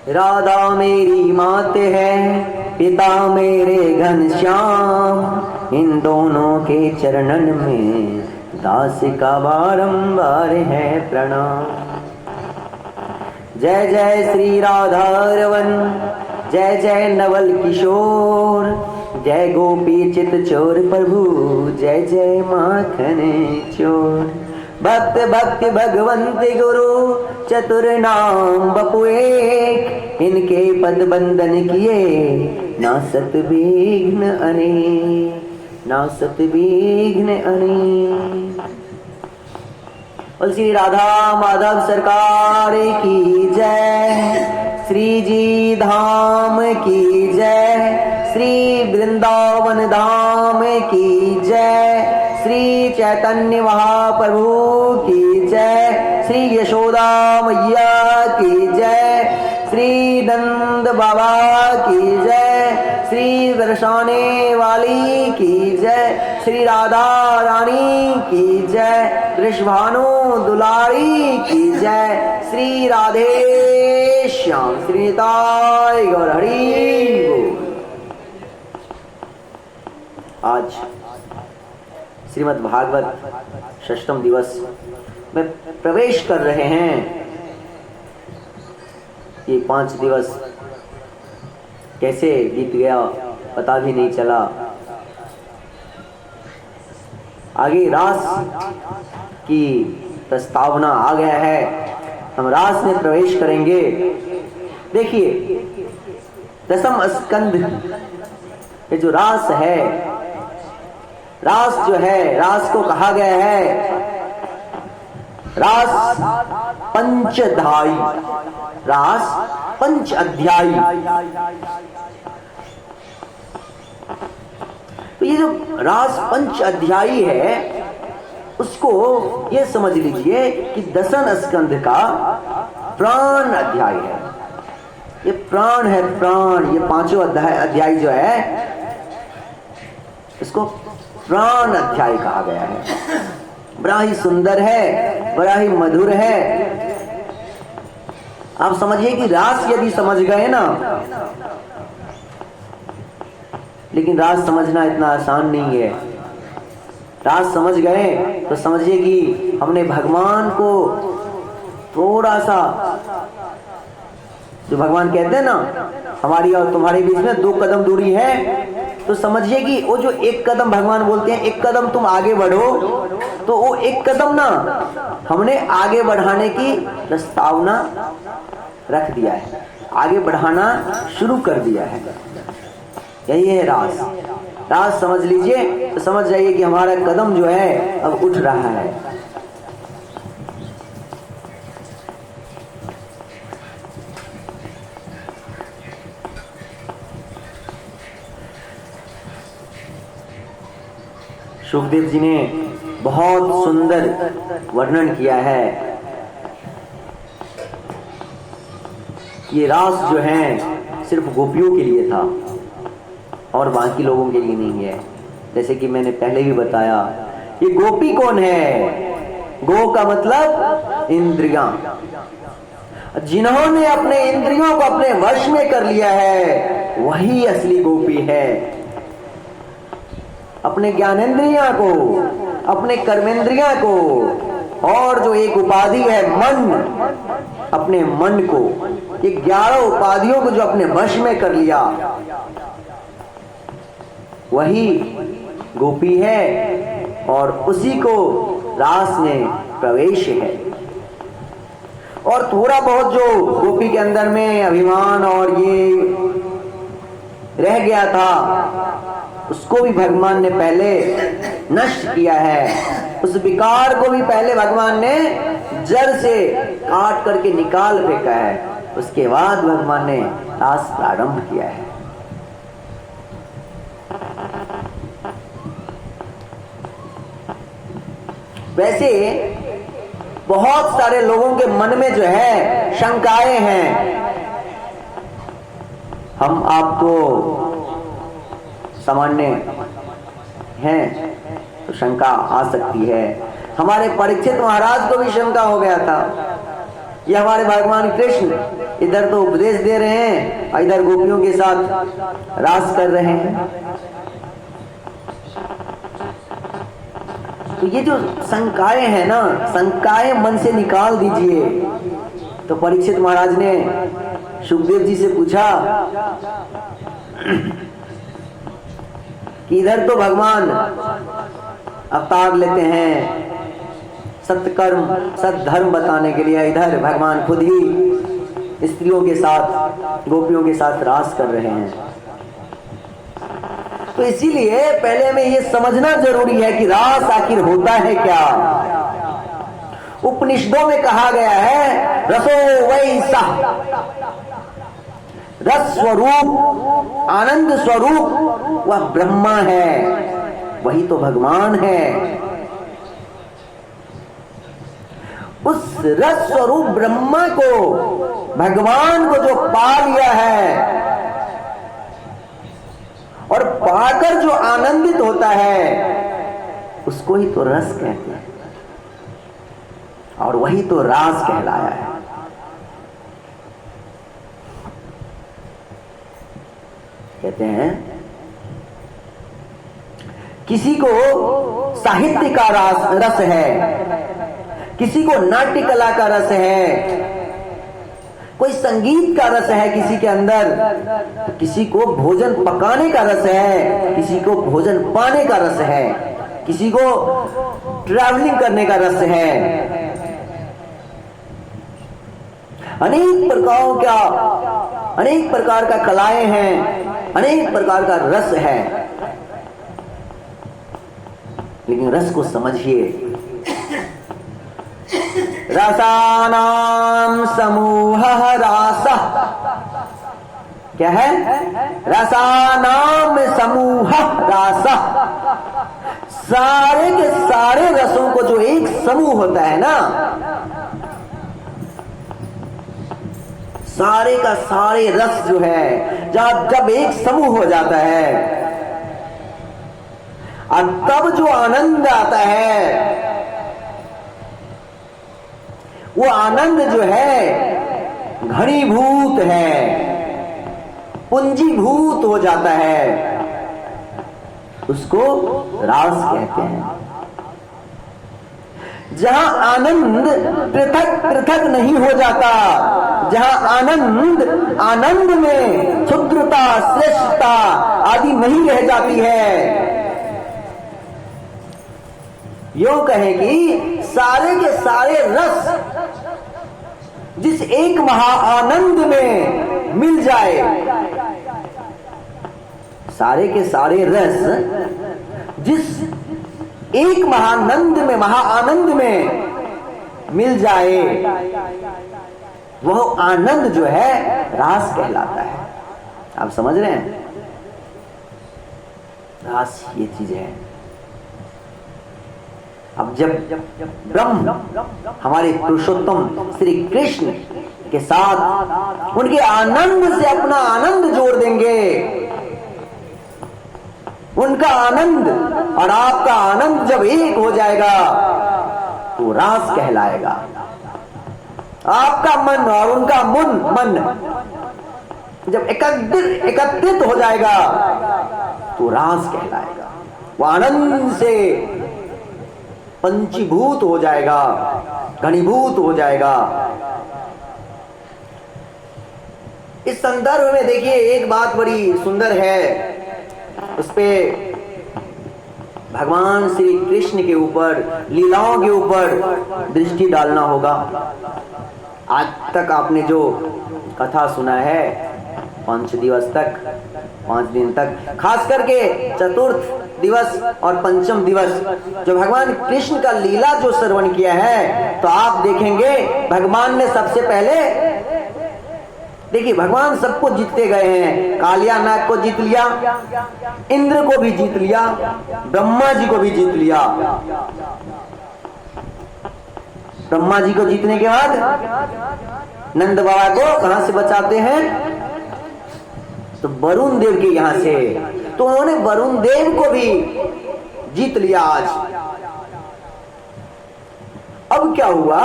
राधा मेरी मात है, पिता मेरे घनश्याम, इन दोनों के चरणन में दास का बारंबार है प्रणाम। जय जय श्री राधा रवन, जय जय नवल किशोर, जय गोपी चित चोर प्रभु, जय जय माखन चोर। भक्त भक्त भगवंत गुरु, चतुर नाम बपु एक, इनके पद बंदन किए, नासत विघ्न अनेक, नासत विघ्न अनेक। बोल श्री राधा माधव सरकार की जय, श्री जी धाम की जय, श्री वृंदावन धाम की जय, श्री चैतन्य महाप्रभु की जय, श्री यशोदा मैया की जय, श्री नंद बाबा की जय, श्री दर्शाने वाली की जय, श्री राधा रानी की जय, वृषभानु दुलारी की जय, श्री राधे श्याम श्री निताय गौर हरि बोल। आज श्रीमद् भागवत षष्ठम दिवस में प्रवेश कर रहे हैं। ये 5 दिवस कैसे बीत गया पता भी नहीं चला। आगे रास की प्रस्तावना आ गया है, हम रास में प्रवेश करेंगे। देखिए, दसम स्कंध ये जो रास है, रास जो है, रास को कहा गया है रास पंचधाई, रास 5 अध्यायी। तो ये जो रास 5 अध्यायी है, उसको ये समझ लीजिए कि दसम स्कंध का प्राण अध्याय है। ये प्राण है, प्राण। ये 5 अध्याय जो है, इसको प्राण अध्याय कहा गया है। बड़ा ही सुंदर है, बड़ा ही मधुर है। आप समझिए कि रास यदि समझ गए ना, लेकिन रास समझना इतना आसान नहीं है। रास समझ गए तो समझिए कि हमने भगवान को थोड़ा सा, जो भगवान कहते हैं ना, हमारी और तुम्हारे बीच में 2 कदम दूरी है, तो समझिए कि वो जो 1 कदम भगवान बोलते हैं, 1 कदम तुम आगे बढ़ो, तो वो 1 कदम ना हमने आगे बढ़ाने की प्रस्तावना रख दिया है, आगे बढ़ाना शुरू कर दिया है। यही है रास। रास समझ लीजिए तो समझ जाइए कि हमारा कदम जो है अब उठ रहा है। सुखदेव जी ने बहुत सुंदर वर्णन किया है। ये रास जो है सिर्फ गोपियों के लिए था और बाकी लोगों के लिए नहीं है। जैसे कि मैंने पहले भी बताया, ये गोपी कौन है? गो का मतलब इंद्रियां। जिन्होंने अपने इंद्रियों को अपने वश में कर लिया है, वही असली गोपी है। अपने ज्ञानेंद्रियां को, अपने कर्मेंद्रियां को, और जो एक उपाधि है मन, अपने मन को, ये 11 उपाधियों को जो अपने वश में कर लिया, वही गोपी है और उसी को रास में प्रवेश है। और थोड़ा बहुत जो गोपी के अंदर में अभिमान और ये रह गया था, उसको भी भगवान ने पहले नष्ट किया है। उस विकार को भी पहले भगवान ने जड़ से काट करके निकाल फेंका है। उसके बाद भगवान ने रास प्रारंभ किया है। वैसे बहुत सारे लोगों के मन में जो है शंकाएं हैं। हम आप तो सामान्य हैं तो शंका आ सकती है। हमारे परीक्षित महाराज को भी शंका हो गया था ये हमारे भगवान कृष्ण इधर तो उपदेश दे रहे हैं और इधर गोपियों के साथ रास कर रहे हैं। तो ये जो शंकाएं हैं ना, शंकाएं मन से निकाल दीजिए। तो परीक्षित महाराज ने सुखदेव जी से पूछा कि इधर तो भगवान अवतार लेते हैं सत्कर्म सद्धर्म बताने के लिए, इधर भगवान खुद ही स्त्रियों के साथ गोपियों के साथ रास कर रहे हैं। तो इसीलिए पहले हमें ये समझना जरूरी है कि रास आखिर होता है क्या। उपनिषदों में कहा गया है रसो वै सः, रस स्वरूप आनंद स्वरूप वह ब्रह्मा है, वही तो भगवान है। उस रस स्वरूप ब्रह्मा को, भगवान को जो पा लिया है और पाकर जो आनंदित होता है उसको ही तो रस कहते हैं और वही तो रास कहलाया है। कहते हैं किसी को साहित्य का रस है, किसी को नाट्य कला का रस है, कोई संगीत का रस है किसी के अंदर, किसी को भोजन पकाने का रस है, किसी को भोजन पाने का रस है, किसी को ट्रैवलिंग करने का रस है। अनेक प्रकार का कलाएं हैं, अनेक प्रकार का रस है। लेकिन रस को समझिए। रसानाम समूहः रासः, क्या है? रसानाम समूहः रासः। सारे के सारे रसों को जो एक समूह होता है ना, सारे का सारे रस जो है जब एक समूह हो जाता है और तब जो आनंद आता है, वो आनंद जो है घनीभूत है, पुंजीभूत हो जाता है, उसको रास कहते हैं। जहां आनंद पृथक पृथक नहीं हो जाता, जहां आनंद में क्षुद्रता श्रेष्ठता आदि नहीं रह जाती है। यूं कहें कि सारे के सारे रस जिस एक महा आनंद में मिल जाए, सारे के सारे रस जिस एक महानंद में महाआनंद में मिल जाए, वह आनंद जो है रास कहलाता है। आप समझ रहे हैं? रास ये चीज है। अब जब ब्रह्म हमारे पुरुषोत्तम श्री कृष्ण के साथ उनके आनंद से अपना आनंद जोड़ देंगे, उनका आनंद और आपका आनंद जब एक हो जाएगा तो रास कहलाएगा। आपका मन और उनका मन जब एकत्रित हो जाएगा तो रास कहलाएगा। वो आनंद से पंचीभूत हो जाएगा, घनीभूत हो जाएगा। इस संदर्भ में देखिए एक बात बड़ी सुंदर है, उस पे भगवान श्री कृष्ण के ऊपर, लीलाओं के ऊपर दृष्टि डालना होगा। आज तक आपने जो कथा सुना है 5 दिवस तक, 5 दिन तक, खास करके चतुर्थ दिवस और पंचम दिवस जो भगवान कृष्ण का लीला जो श्रवण किया है, तो आप देखेंगे भगवान ने सबसे पहले, देखिए भगवान सबको जीतते गए हैं। कालिया नाग को जीत लिया, इंद्र को भी जीत लिया, ब्रह्मा जी को भी जीत लिया। ब्रह्मा जी को जीतने के बाद नंद बाबा को कहां से बचाते हैं? तो वरुण देव के यहां से। तो उन्होंने वरुण देव को भी जीत लिया आज। अब क्या हुआ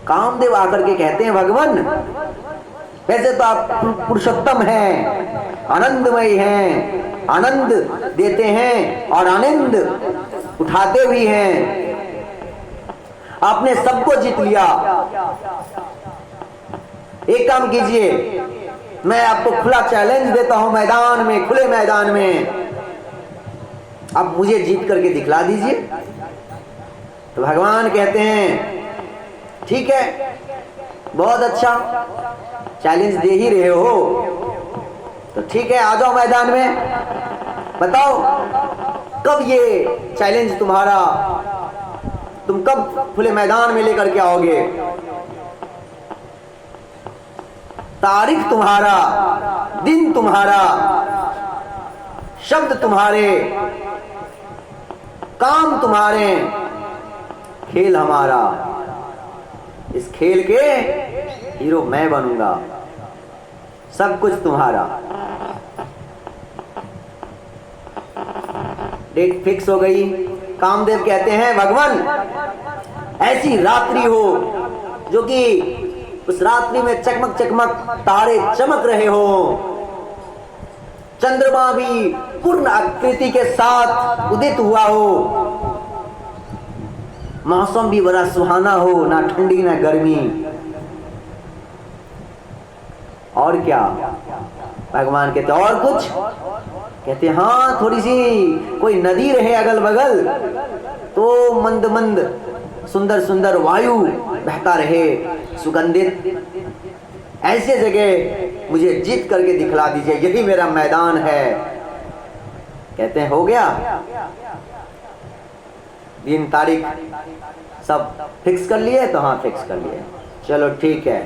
कामदेव आकर के कहते हैं भगवान, वैसे तो आप पुरुषोत्तम हैं, आनंदमय हैं, आनंद देते हैं और आनंद उठाते भी हैं, आपने सबको जीत लिया। एक काम कीजिए, मैं आपको खुला चैलेंज देता हूं मैदान में, खुले मैदान में, आप मुझे जीत करके दिखला दीजिए। तो भगवान कहते हैं ठीक है, बहुत अच्छा, चैलेंज दे ही रहे हो तो ठीक है, आ जाओ मैदान में, बताओ कब ये चैलेंज तुम्हारा, तुम कब खुले मैदान में लेकर के आओगे, तारीख तुम्हारा, दिन तुम्हारा, शब्द तुम्हारे, काम तुम्हारे, खेल हमारा। इस खेल के हीरो मैं बनूंगा, सब कुछ तुम्हारा। डेट फिक्स हो गई। कामदेव कहते हैं भगवान, ऐसी रात्रि हो जो कि उस रात्रि में चकमक चकमक तारे चमक रहे हो, चंद्रमा भी पूर्ण आकृति के साथ उदित हुआ हो, मौसम भी बड़ा सुहाना हो, ना ठंडी ना गर्मी। और क्या भगवान कहते और कुछ, कहते हाँ थोड़ी सी कोई नदी रहे अगल बगल तो मंद मंद सुंदर सुंदर वायु बहता रहे, सुगंधित, ऐसे जगह मुझे जीत करके दिखला दीजिए, यही मेरा मैदान है। कहते हैं हो गया, दिन तारीख सब फिक्स कर लिए, तो हाँ फिक्स कर लिए, चलो ठीक है।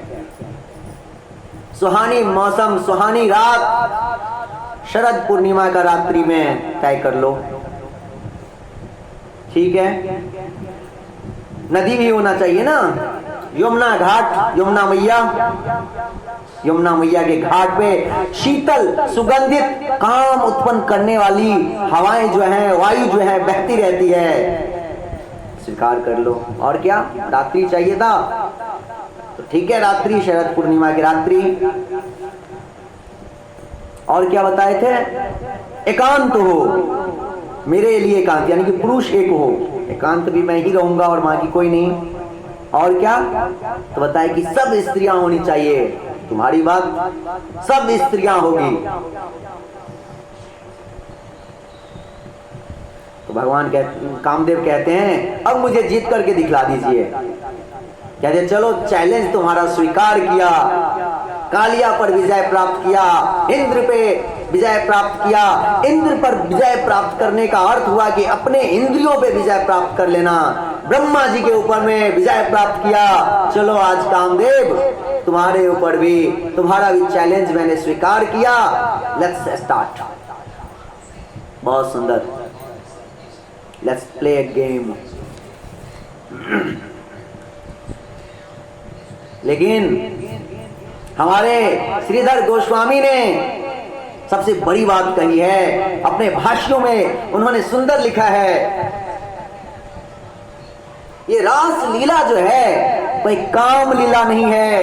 सुहानी मौसम, सुहानी रात, शरद पूर्णिमा का रात्रि में तय कर लो, ठीक है। नदी भी होना चाहिए ना, यमुना घाट, यमुना मैया के घाट पे शीतल सुगंधित काम उत्पन्न करने वाली हवाएं जो हैं, वायु जो है बहती रहती है, स्वीकार कर लो। और क्या, रात्रि चाहिए था तो ठीक है, रात्रि, शरद पूर्णिमा की रात्रि। और क्या बताए थे, एकांत हो, मेरे लिए एकांत, यानी कि पुरुष एक हो, एकांत भी मैं ही रहूंगा और बाकी कोई नहीं। और क्या, तो बताए कि सब स्त्रियां होनी चाहिए, तुम्हारी बात, सब स्त्रियां होगी। तो भगवान कामदेव कहते हैं अब मुझे जीत करके दिखला दीजिए। कहते चलो चैलेंज तुम्हारा स्वीकार किया, कालिया पर विजय प्राप्त किया, इंद्र पे विजय प्राप्त किया। इंद्र पर विजय प्राप्त करने का अर्थ हुआ कि अपने इंद्रियों पे विजय प्राप्त कर लेना। ब्रह्मा जी के ऊपर में विजय प्राप्त किया। चलो आज कामदेव तुम्हारे ऊपर भी, तुम्हारा भी चैलेंज मैंने स्वीकार किया, लेट्स स्टार्ट। बहुत सुंदर, लेट्स प्ले अ गेम। लेकिन हमारे श्रीधर गोस्वामी ने सबसे बड़ी बात कही है, अपने भाष्यों में उन्होंने सुंदर लिखा है, ये रास लीला जो है कोई काम लीला नहीं है,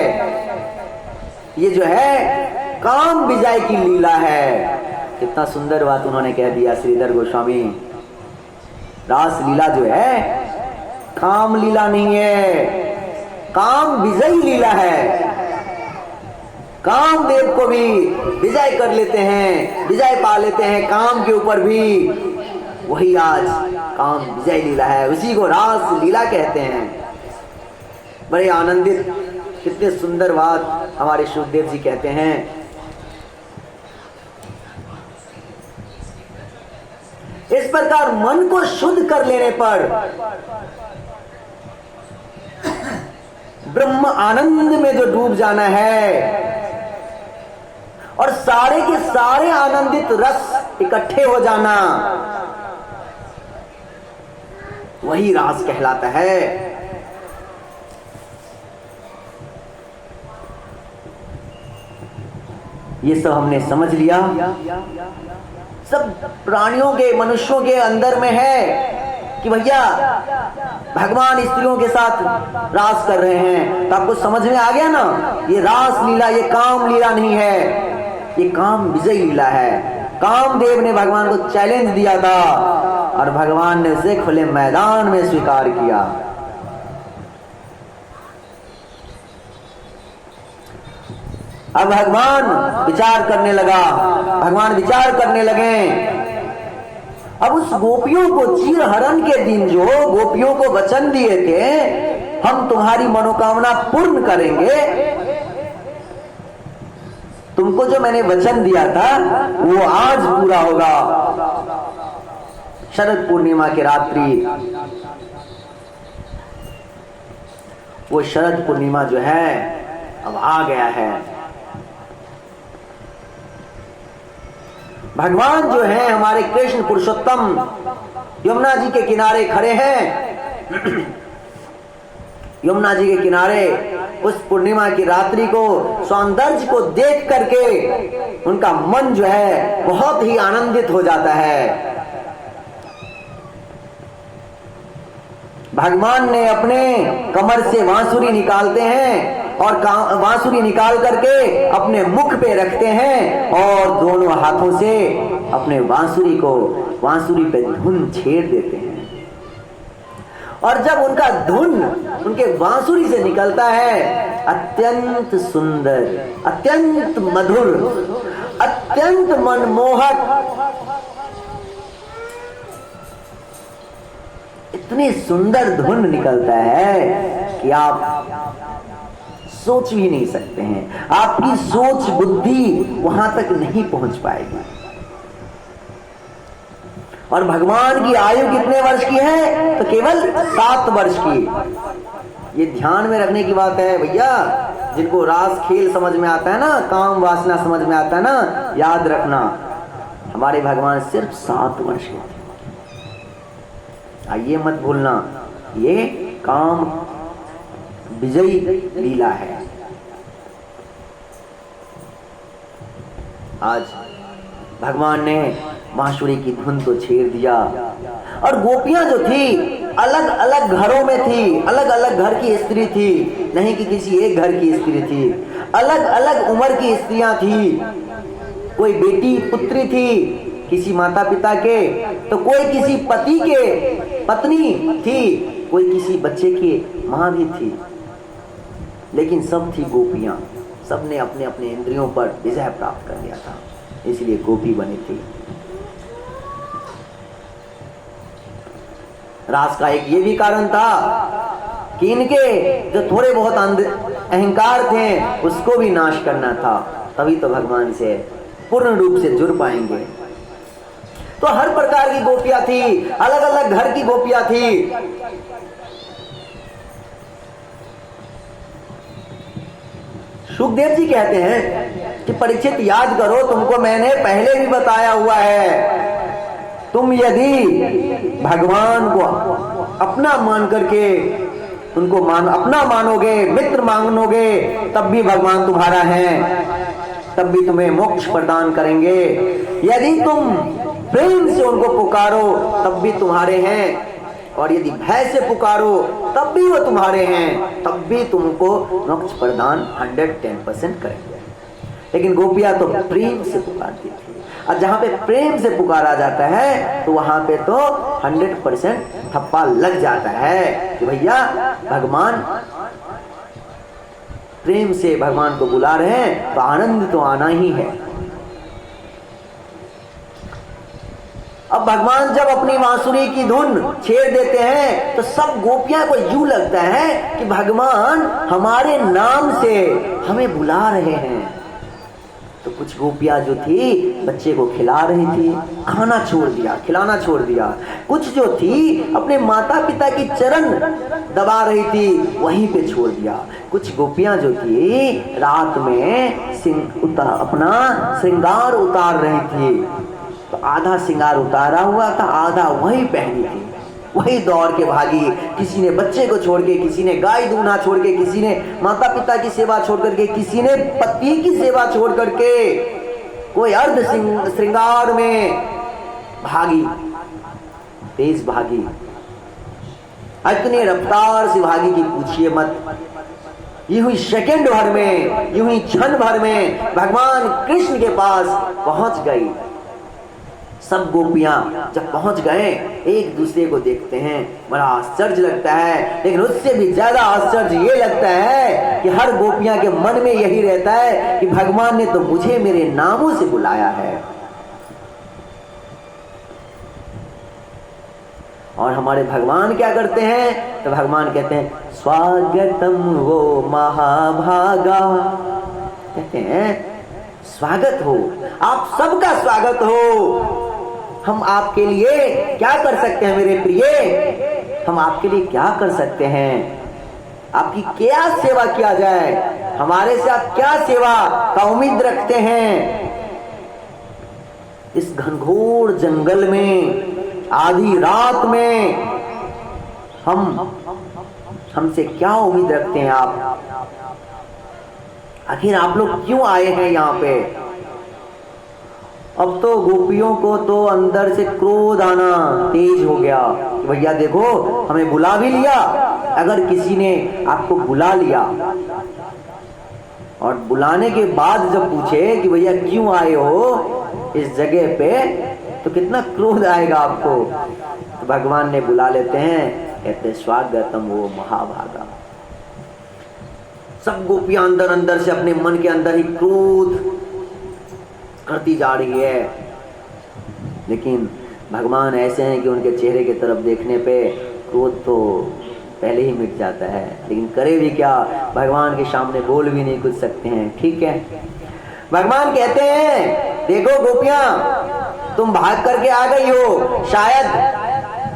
ये जो है काम विजय की लीला है। कितना सुंदर बात उन्होंने कह दिया श्रीधर गोस्वामी। रास लीला जो है काम लीला नहीं है, काम विजयी लीला है। कामदेव को भी विजय कर लेते हैं, विजय पा लेते हैं काम के ऊपर भी, वही आज काम विजय लीला है, उसी को रास लीला कहते हैं। बड़े आनंदित, कितने सुंदर बात हमारे सुखदेव जी कहते हैं। इस प्रकार मन को शुद्ध कर लेने पर ब्रह्म आनंद में जो डूब जाना है और सारे के सारे आनंदित रस इकट्ठे हो जाना, वही रास कहलाता है। ये सब हमने समझ लिया। सब प्राणियों के, मनुष्यों के अंदर में है कि भैया भगवान स्त्रियों के साथ रास कर रहे हैं। तो आपको समझ में आ गया ना, ये रास लीला, ये काम लीला नहीं है, ये काम विजय लीला है। कामदेव ने भगवान को चैलेंज दिया था और भगवान ने उसे खुले मैदान में स्वीकार किया। अब भगवान विचार करने लगा, भगवान विचार करने लगे। अब उस गोपियों को चीरहरण के दिन जो गोपियों को वचन दिए थे, हम तुम्हारी मनोकामना पूर्ण करेंगे, तुमको जो मैंने वचन दिया था वो आज पूरा होगा। शरद पूर्णिमा की रात्रि, वो शरद पूर्णिमा जो है अब आ गया है। भगवान जो है हमारे कृष्ण पुरुषोत्तम यमुना जी के किनारे खड़े हैं। यमुना जी के किनारे उस पूर्णिमा की रात्रि को, सौंदर्य को देख करके उनका मन जो है बहुत ही आनंदित हो जाता है। भगवान ने अपने कमर से बांसुरी निकालते हैं और बांसुरी निकाल करके अपने मुख पे रखते हैं और दोनों हाथों से अपने बांसुरी पे धुन छेड़ देते हैं। और जब उनका धुन उनके बांसुरी से निकलता है, अत्यंत सुंदर, अत्यंत मधुर, अत्यंत मनमोहक, इतनी सुंदर धुन निकलता है कि आप सोच भी नहीं सकते हैं। आपकी सोच बुद्धि वहां तक नहीं पहुंच पाएगी। और भगवान की आयु कितने वर्ष की है? तो केवल 7 वर्ष की। ये ध्यान में रखने की बात है भैया। जिनको रास खेल समझ में आता है ना, काम वासना समझ में आता है ना, याद रखना हमारे भगवान सिर्फ 7 वर्ष के थे। आइए मत भूलना, ये काम विजयी लीला है। आज भगवान ने बांसुरी की धुन को छेड़ दिया और गोपियां जो थी अलग अलग घरों में थी, अलग अलग घर की स्त्री थी, नहीं कि किसी एक घर की स्त्री थी, अलग अलग उम्र की स्त्रियां थी। कोई बेटी पुत्री थी किसी माता पिता के, तो कोई किसी पति के पत्नी थी, कोई किसी बच्चे की मां भी थी, लेकिन सब थी गोपियां। सब ने अपने अपने इंद्रियों पर विजय प्राप्त कर लिया था, इसलिए गोपी बनी थी। रास का एक ये भी कारण था कि इनके जो थोड़े बहुत अहंकार थे उसको भी नाश करना था, तभी तो भगवान से पूर्ण रूप से जुड़ पाएंगे। तो हर प्रकार की गोपियां थी, अलग अलग घर की गोपियां थी। सुखदेव जी कहते हैं कि परीक्षित याद करो, तुमको मैंने पहले भी बताया हुआ है, तुम यदि भगवान को अपना मान करके उनको अपना मानोगे, मित्र मानोगे, तब भी भगवान तुम्हारा है, तब भी तुम्हें मोक्ष प्रदान करेंगे। यदि तुम प्रेम से उनको पुकारो तब भी तुम्हारे हैं, और यदि भय से पुकारो तब भी वो तुम्हारे हैं, तब भी तुमको मोक्ष प्रदान 110% करेंगे। लेकिन गोपियां तो प्रेम से पुकारती थी, और जहां पे प्रेम से पुकारा जाता है तो वहां पे तो 100% थप्पा लग जाता है कि भैया भगवान प्रेम से भगवान को बुला रहे हैं तो आनंद तो आना ही है। अब भगवान जब अपनी बांसुरी की धुन छेड़ देते हैं तो सब गोपियां को यूं लगता है कि भगवान हमारे नाम से हमें बुला रहे हैं। तो कुछ गोपियां जो थी बच्चे को खिला रही थी, खाना छोड़ दिया, खिलाना छोड़ दिया। कुछ जो थी अपने माता पिता की चरण दबा रही थी, वहीं पे छोड़ दिया। कुछ गोपियां जो थी रात में अपना श्रृंगार उतार रही थी, तो आधा श्रृंगार उतारा हुआ था, आधा वही पहनी थी, वही दौड़ के भागी। किसी ने बच्चे को छोड़ के, किसी ने गाय दूना छोड़ के, किसी ने माता पिता की सेवा छोड़ करके, किसी ने पति की सेवा छोड़ करके, कोई अर्ध श्रृंगार में भागी, तेज भागी। इतने रफ्तार से भागी कि पूछिए मत। यूं ही सेकंड भर में, यूं ही क्षण भर में भगवान कृष्ण के पास पहुंच गई। सब गोपियां जब पहुंच गए एक दूसरे को देखते हैं, बड़ा आश्चर्य लगता है। लेकिन उससे भी ज्यादा आश्चर्य ये लगता है कि हर गोपियां के मन में यही रहता है कि भगवान ने तो मुझे मेरे नामों से बुलाया है। और हमारे भगवान क्या करते हैं? तो भगवान कहते हैं स्वागतम वो महाभागा। कहते हैं स्वागत हो, आप सबका स्वागत हो। हम आपके लिए क्या कर सकते हैं मेरे प्रिय? हम आपके लिए क्या कर सकते हैं? आपकी क्या सेवा किया जाए? हमारे से आप क्या सेवा का उम्मीद रखते हैं? इस घनघोर जंगल में आधी रात में हमसे क्या उम्मीद रखते हैं आप? आखिर आप लोग क्यों आए हैं यहाँ पे? अब तो गोपियों को तो अंदर से क्रोध आना तेज हो गया। भैया देखो, हमें बुला भी लिया। अगर किसी ने आपको बुला लिया और बुलाने के बाद जब पूछे कि भैया क्यों आए हो इस जगह पे, तो कितना क्रोध आएगा आपको। तो भगवान ने बुला लेते हैं, कहते स्वागतम वो महाभागा। सब गोपियां अंदर अंदर से अपने मन के अंदर ही क्रोध करती जा रही है। लेकिन भगवान ऐसे हैं कि उनके चेहरे की तरफ देखने पे क्रोध तो पहले ही मिट जाता है। लेकिन करे भी क्या, भगवान के सामने बोल भी नहीं कुछ सकते हैं। ठीक है, भगवान कहते हैं देखो गोपियां, तुम भाग करके आ गई हो। शायद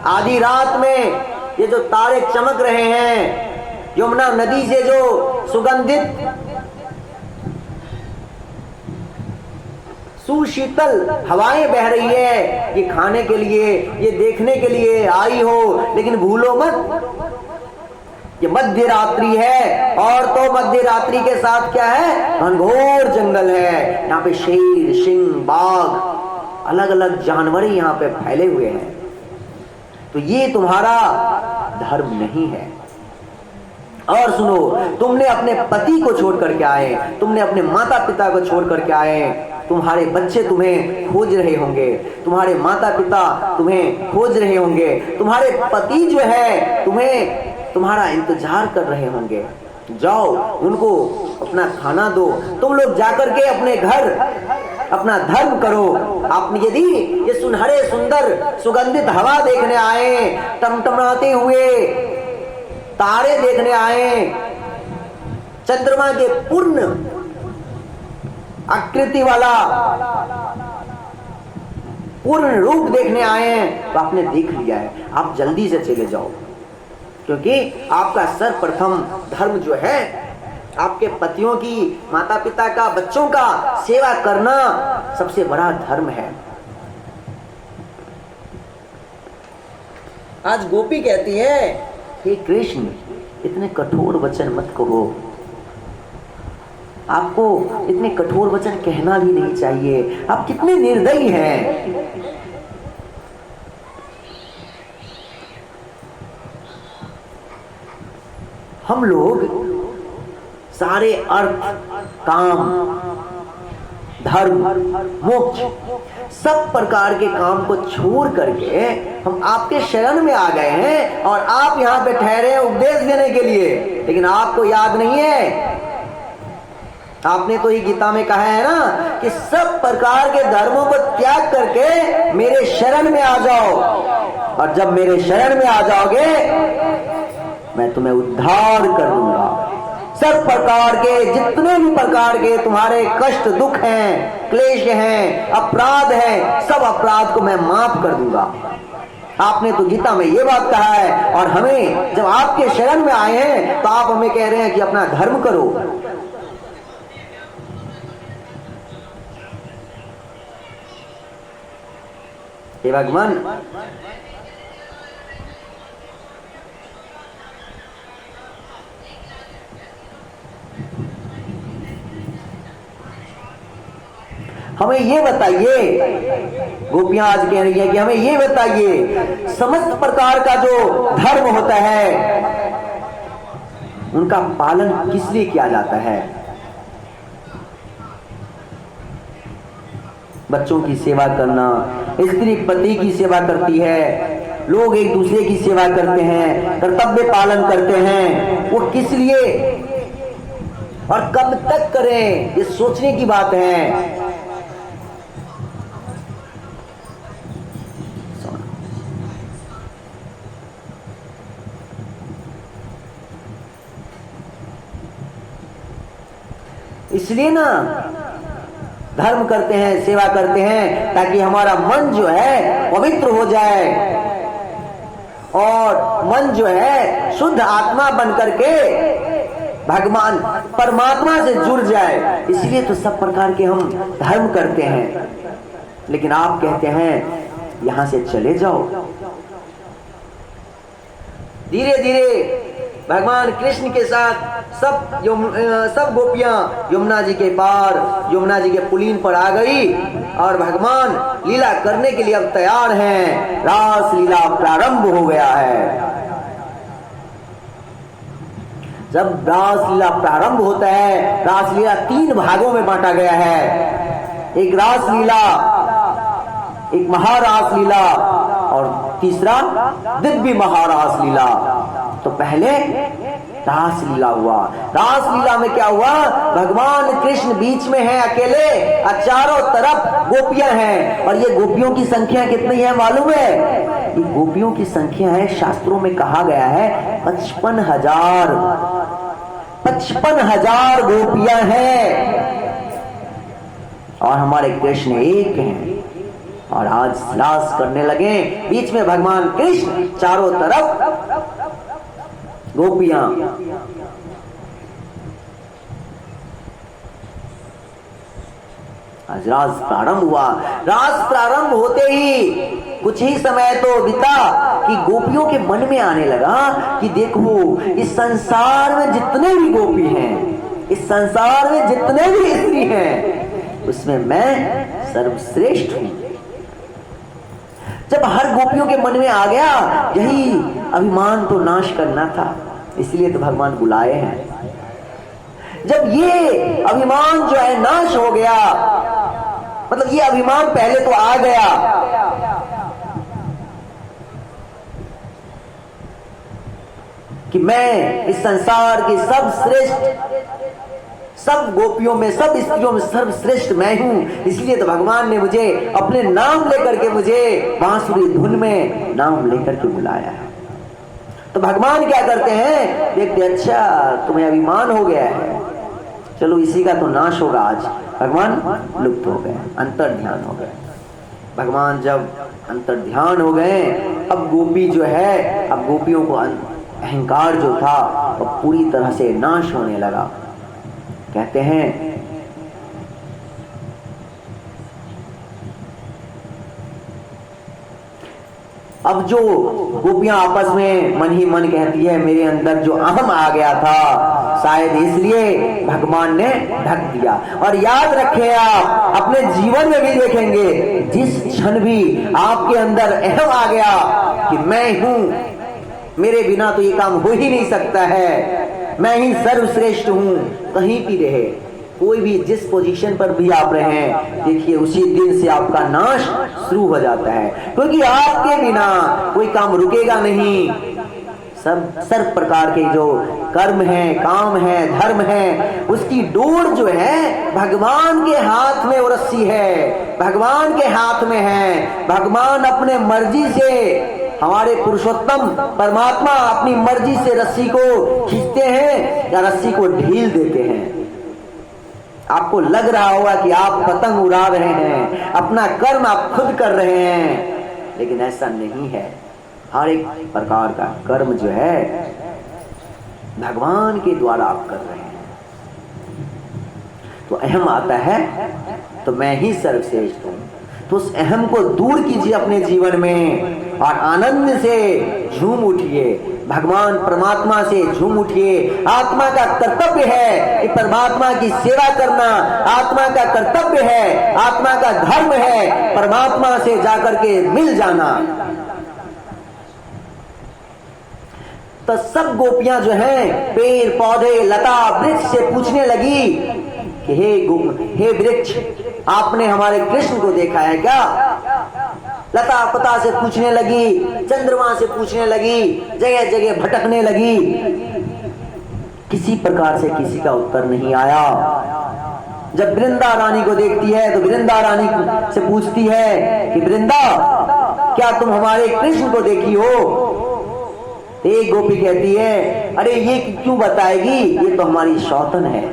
आधी रात में ये जो तारे चमक रहे हैं, यमुना नदी से जो सुगंधित सुशीतल हवाएं बह रही है, ये खाने के लिए, ये देखने के लिए आई हो। लेकिन भूलो मत ये मध्य रात्रि है, और तो मध्य रात्रि के साथ क्या है? घनघोर जंगल है। यहाँ पे शेर, सिंह, बाघ, अलग अलग जानवर यहाँ पे फैले हुए हैं। तो ये तुम्हारा धर्म नहीं है। और सुनो, तुमने अपने पति को छोड़ करके आए, तुमने अपने माता पिता को छोड़ करके आए। तुम्हारे बच्चे तुम्हें खोज रहे होंगे, तुम्हारे माता पिता तुम्हें खोज रहे होंगे, तुम्हारे पति जो है तुम्हें तुम्हारा इंतजार कर रहे होंगे। जाओ उनको अपना खाना दो। तुम लोग जाकर के अपने घर अपना धर्म करो। आपने यदि ये सुनहरे सुंदर सुगंधित हवा देखने आए, टमटमाते हुए तारे देखने आए, चंद्रमा के पूर्ण आकृति वाला पूर्ण रूप देखने आए हैं, तो आपने देख लिया है। आप जल्दी से चले जाओ, क्योंकि आपका सर्वप्रथम धर्म जो है आपके पतियों की, माता पिता का, बच्चों का सेवा करना सबसे बड़ा धर्म है। आज गोपी कहती है हे कृष्ण, इतने कठोर वचन मत कहो। आपको इतने कठोर वचन कहना भी नहीं चाहिए। आप कितने निर्दयी हैं। हम लोग सारे अर्थ, काम, धर्म, मोक्ष, सब प्रकार के काम को छोड़ करके हम आपके शरण में आ गए हैं, और आप यहाँ पे ठहरे हैं उपदेश देने के लिए। लेकिन आपको याद नहीं है, आपने तो ही गीता में कहा है ना कि सब प्रकार के धर्मों को त्याग करके मेरे शरण में आ जाओ, और जब मेरे शरण में आ जाओगे मैं तुम्हें उद्धार कर दूंगा। सब प्रकार के, जितने भी प्रकार के तुम्हारे कष्ट, दुख हैं, क्लेश हैं, अपराध हैं, सब अपराध को मैं माफ कर दूंगा। आपने तो गीता में ये बात कहा है, और हमें जब आपके शरण में आए हैं तो आप हमें कह रहे हैं कि अपना धर्म करो। हे भगवान, हमें ये बताइए, गोपियां आज कह रही हैं कि हमें ये बताइए, समस्त प्रकार का जो धर्म होता है उनका पालन किस लिए किया जाता है? बच्चों की सेवा करना, स्त्री पति की सेवा करती है, लोग एक दूसरे की सेवा करते हैं, कर्तव्य पालन करते हैं, वो किस लिए और कब तक करें, ये सोचने की बात है। इसलिए ना धर्म करते हैं, सेवा करते हैं, ताकि हमारा मन जो है पवित्र हो जाए और मन जो है शुद्ध आत्मा बन करके भगवान परमात्मा से जुड़ जाए। इसलिए तो सब प्रकार के हम धर्म करते हैं। लेकिन आप कहते हैं यहां से चले जाओ। धीरे धीरे भगवान कृष्ण के साथ सब गोपियां यमुना जी के पार, यमुना जी के पुलीन पर आ गई और भगवान लीला करने के लिए अब तैयार हैं। रास लीला प्रारंभ हो गया है। जब रास लीला प्रारंभ होता है, रास लीला 3 भागों में बांटा गया है। एक रास लीला, एक महारास लीला और तीसरा दिव्य महारास लीला। तो पहले रास लीला हुआ। रास लीला में क्या हुआ? भगवान कृष्ण बीच में है अकेले और चारों तरफ गोपियां हैं। और ये गोपियों की संख्या कितनी है मालूम है? ये गोपियों की संख्या है, शास्त्रों में कहा गया है 55,000। 55,000 गोपियां हैं और हमारे कृष्ण एक हैं। और आज रास करने लगे, बीच में भगवान कृष्ण, चारों तरफ गोपियां। आज रास प्रारंभ हुआ। रास प्रारंभ होते ही कुछ ही समय तो बीता कि गोपियों के मन में आने लगा कि देखो, इस संसार में जितने भी गोपी हैं, इस संसार में जितने भी स्त्री हैं, उसमें मैं सर्वश्रेष्ठ हूं। जब हर गोपियों के मन में आ गया, यही अभिमान तो नाश करना था, इसलिए तो भगवान बुलाए हैं। जब ये अभिमान जो है नाश हो गया, मतलब ये अभिमान पहले तो आ गया, कि मैं इस संसार की सब श्रेष्ठ, सब गोपियों में, सब स्त्रियों में सर्वश्रेष्ठ मैं हूं। इसलिए तो भगवान ने मुझे अपने नाम लेकर के, मुझे बांसुरी धुन में नाम लेकर के बुलाया है। तो भगवान क्या करते हैं, देखते अच्छा तुम्हें अभिमान हो गया है, चलो इसी का तो नाश होगा आज। भगवान लुप्त हो गए, अंतर ध्यान हो गए। भगवान जब अंतर ध्यान हो गए, अब गोपी जो है, अब गोपियों को अहंकार जो था वो पूरी तरह से नाश होने लगा। कहते हैं अब जो गोपियां आपस में मन ही मन कहती है, मेरे अंदर जो अहम आ गया था, शायद इसलिए भगवान ने ढक दिया। और याद रखें, आप अपने जीवन में भी देखेंगे, जिस क्षण भी आपके अंदर अहम आ गया कि मैं हूं, मेरे बिना तो ये काम हो ही नहीं सकता है, मैं ही सर्वश्रेष्ठ हूं, कहीं भी रहे, कोई भी जिस पोजीशन पर भी आप रहे हैं, देखिए उसी दिन से आपका नाश शुरू हो जाता है। क्योंकि आपके बिना कोई काम रुकेगा नहीं। सब प्रकार के जो कर्म है, काम है, धर्म है, उसकी डोर जो है भगवान के हाथ में वो रस्सी है, भगवान के हाथ में है। भगवान अपने मर्जी से, हमारे पुरुषोत्तम परमात्मा अपनी मर्जी से रस्सी को खींचते हैं या रस्सी को ढील देते हैं। आपको लग रहा होगा कि आप पतंग उड़ा रहे हैं, अपना कर्म आप खुद कर रहे हैं, लेकिन ऐसा नहीं है। हर एक प्रकार का कर्म जो है भगवान के द्वारा आप कर रहे हैं। तो अहम आता है तो मैं ही सर्वश्रेष्ठ हूं, तो उस अहम को दूर कीजिए अपने जीवन में और आनंद से झूम उठिए। भगवान परमात्मा से झूम उठिए। आत्मा का कर्तव्य है कि परमात्मा की सेवा करना, आत्मा का कर्तव्य है, आत्मा का धर्म है परमात्मा से जाकर के मिल जाना। तो सब गोपियां जो हैं पेड़ पौधे लता वृक्ष से पूछने लगी कि हे वृक्ष, आपने हमारे कृष्ण को देखा है क्या? लता पता से पूछने लगी, चंद्रमा से पूछने लगी, जगह जगह भटकने लगी। किसी प्रकार से किसी का उत्तर नहीं आया। जब वृंदा रानी को देखती है तो वृंदा रानी से पूछती है कि वृंदा, क्या तुम हमारे कृष्ण को देखी हो? एक गोपी कहती है, अरे ये क्यों बताएगी, ये तो हमारी सौतन है,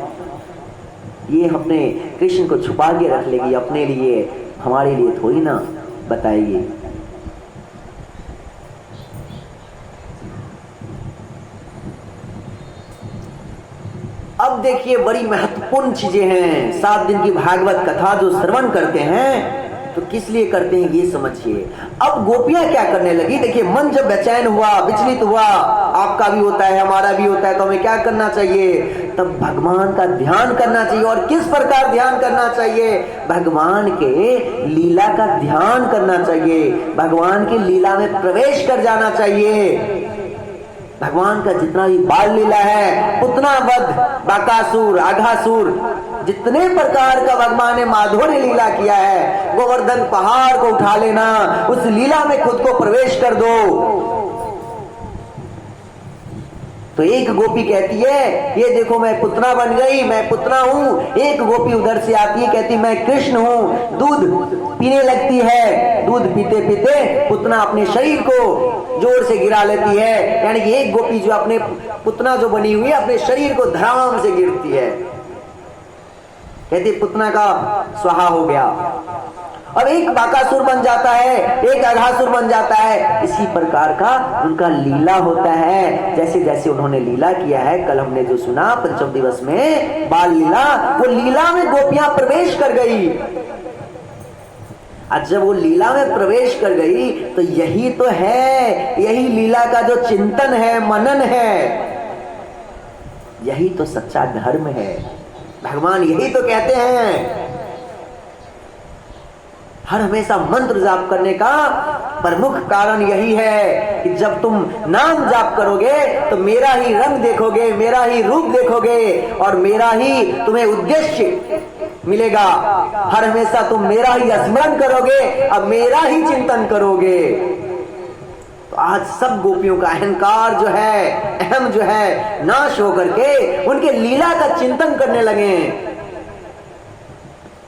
ये अपने कृष्ण को छुपा के रख लेगी अपने लिए, हमारे लिए थोड़ी ना बताएगी। अब देखिए बड़ी महत्वपूर्ण चीजें हैं। 7 दिन की भागवत कथा जो श्रवण करते हैं तो किस लिए करते हैं ये समझिए। अब गोपियां क्या करने लगी, देखिए मन जब बेचैन हुआ, विचलित हुआ, आपका भी होता है हमारा भी होता है, तो हमें क्या करना चाहिए? तब भगवान का ध्यान करना चाहिए। और किस प्रकार ध्यान करना चाहिए? भगवान के लीला का ध्यान करना चाहिए, भगवान की लीला में प्रवेश कर जाना चाहिए। भगवान का जितना भी बाल लीला है, पुतना वध, बाकासुर, आघासुर, जितने प्रकार का भगवान ने माधुर्य लीला किया है, गोवर्धन पहाड़ को उठा लेना, उस लीला में खुद को प्रवेश कर दो। तो एक गोपी कहती है, ये देखो मैं पुतना बन गई, मैं पुतना हूं। एक गोपी उधर से आती है, कहती मैं कृष्ण हूं। दूध पीने लगती है, दूध पीते पीते पुतना अपने शरीर को जोर से गिरा लेती है। यानी कि एक गोपी जो अपने पुतना जो बनी हुई है अपने शरीर को धड़ाम से गिरती है, कहती पुतना का स्वाहा हो गया। और एक बाकासुर बन जाता है, एक अघासुर बन जाता है। इसी प्रकार का उनका लीला होता है। जैसे जैसे उन्होंने लीला किया है, कल हमने जो सुना पंचम दिवस में बाल लीला, वो लीला में गोपियां प्रवेश कर गई। आज जब वो लीला में प्रवेश कर गई तो यही तो है, यही लीला का जो चिंतन है, मनन है, यही तो सच्चा धर्म है। भगवान यही तो कहते हैं। हर हमेशा मंत्र जाप करने का प्रमुख कारण यही है कि जब तुम नाम जाप करोगे तो मेरा ही रंग देखोगे, मेरा ही रूप देखोगे और मेरा ही तुम्हें उद्देश्य मिलेगा। हर हमेशा तुम मेरा ही स्मरण करोगे, अब मेरा ही चिंतन करोगे। तो आज सब गोपियों का अहंकार जो है, अहम जो है, नाश होकर के उनके लीला का चिंतन करने लगे।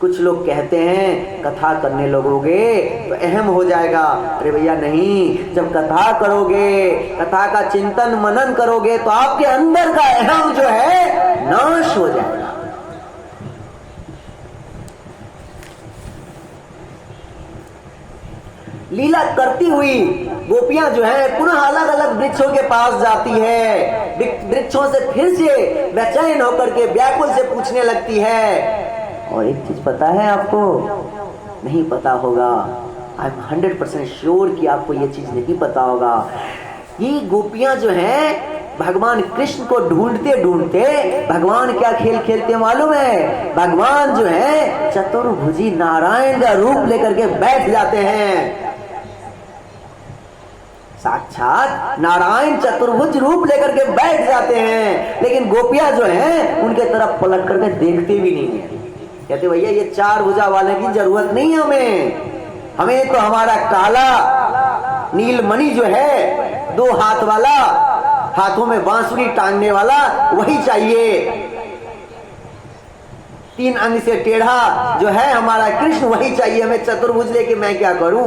कुछ लोग कहते हैं कथा करने लगोगे तो अहम हो जाएगा। अरे भैया नहीं, जब कथा करोगे, कथा का चिंतन मनन करोगे तो आपके अंदर का अहम जो है नाश हो जाएगा। लीला करती हुई गोपियां जो है पुनः अलग अलग वृक्षों के पास जाती है। वृक्षों से फिर से बेचैन होकर के व्याकुल से पूछने लगती है। और एक चीज पता है आपको, नहीं पता होगा, आई एम 100% श्योर कि आपको ये चीज नहीं पता होगा। ये गोपियां जो हैं भगवान कृष्ण को ढूंढते ढूंढते भगवान क्या खेल खेलते मालूम है? भगवान जो है चतुर्भुजी नारायण का रूप लेकर के बैठ जाते हैं। साक्षात नारायण चतुर्भुज रूप लेकर के बैठ जाते हैं। लेकिन गोपियां जो हैं उनके तरफ पलट करके देखते भी नहीं है। कहते भैया ये 4 भुजा वाले की जरूरत नहीं हमें तो हमारा काला नीलमणि जो है 2 हाथ वाला, हाथों में बांसुरी टांगने वाला, वही चाहिए। 3 अंग से टेढ़ा जो है हमारा कृष्ण, वही चाहिए हमें। चतुर्भुज लेके मैं क्या करूं?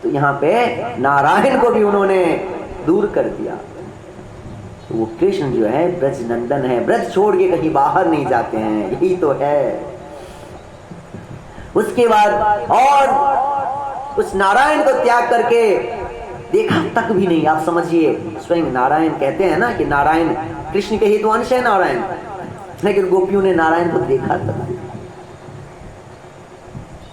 तो यहाँ पे नारायण को भी उन्होंने दूर कर दिया। तो वो कृष्ण जो है ब्रज नंदन है, ब्रज छोड़ के कहीं बाहर नहीं जाते हैं, यही तो है। उसके बाद और उस नारायण को त्याग करके देखा तक भी नहीं। आप समझिए, स्वयं नारायण कहते हैं ना कि नारायण कृष्ण के ही तो अंश है नारायण, लेकिन गोपियों ने नारायण को देखा तक नहीं।